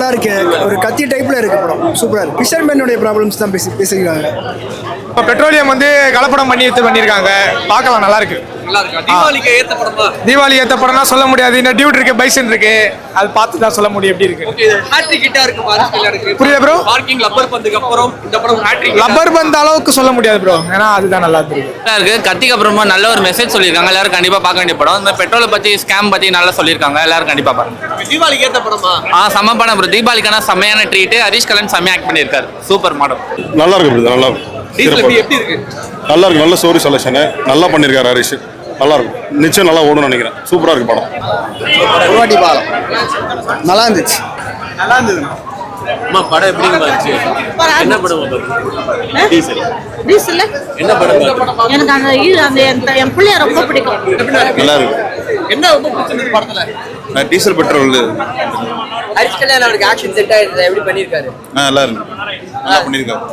நல்லா இருக்கு. ஒரு கத்தி டைப்ல இருக்கு படம். சூப்பரா இருக்கு. ஃபிஷர்மேனுடைய ப்ராப்ளம்ஸ் தான் பேசிக்கிறாங்க. இப்போ பெட்ரோலியம் வந்து கலப்படம் பண்ணியிருக்காங்க. பார்க்கலாம், நல்லா இருக்கு. தீபாவளிக்கு ஏத்த படமா? தீபாவளி ஏத்த படம்னா சொல்ல முடியாது. இந்த டியூட் இருக்கு, பைசன் இருக்கு, அது பார்த்து தான் சொல்ல முடியும் எப்படி இருக்கு. ஓகே, ஹேட்ரிக் ஹிட்டா இருக்கு மார்க்கெட்ல இருக்கு. புரியல ப்ரோ. பார்க்கிங் லப்பர் பந்துக்கு அப்புறம் இந்த படம் ஹேட்ரிக். லப்பர் பந்து அளவுக்கு சொல்ல முடியாது ப்ரோ, ஏன்னா அதுதான் நல்லா இருக்கு. கத்திக்கு அப்புறமா நல்ல ஒரு மெசேஜ் சொல்லியிருக்காங்க. எல்லாரும் கண்டிப்பா பார்க்க வேண்டிய படம். இந்த பெட்ரோலை பத்தி, ஸ்கேம் பத்தி நல்லா சொல்லியிருக்காங்க. எல்லாரும் கண்டிப்பா பாருங்க. தீபாவளிக்கு ஏத்த படமா? செம்ம படம் ப்ரோ. தீபாவளிக்கான செம்மையான ட்ரீட். ஹரிஷ் கலன் செம்மையா ஆக்ட் பண்ணியிருக்காரு. சூப்பர் மாடம். நல்லா இருக்கு ப்ரோ, நல்லா இருக்கு. எப்படி இருக்கு? நல்லா இருக்கு, நல்ல ஸ்டோரி செலக்ஷன் நல்லா பண்ணியிருக்காரு ஹரிஷ். நல்லா இருக்கும், நிச்சயம் நல்லா ஓடும்னு நினைக்கிறேன். சூப்பரா இருக்கு படம். ஒரு வாட்டி பாலம் நல்லா இருந்துச்சு. நல்லா இருந்தது. படம் எப்படி இருந்துச்சு? என்ன படம்? டீசல். டீசல் என்ன படம்? எனக்கு அந்த என் பிள்ளைய ரொம்ப பிடிக்கும். நல்லா இருக்கு. என்ன ரொம்ப பிடிச்சிருக்கு படத்துல? Diesel petrol. ஹரிஷ் கல்யாண் அவருக்கு ஆக்ஷன் செட் ஆயிடுது. எப்படி பண்ணியிருக்காரு? நல்லா இருக்கு, நல்லா பண்ணியிருக்காரு.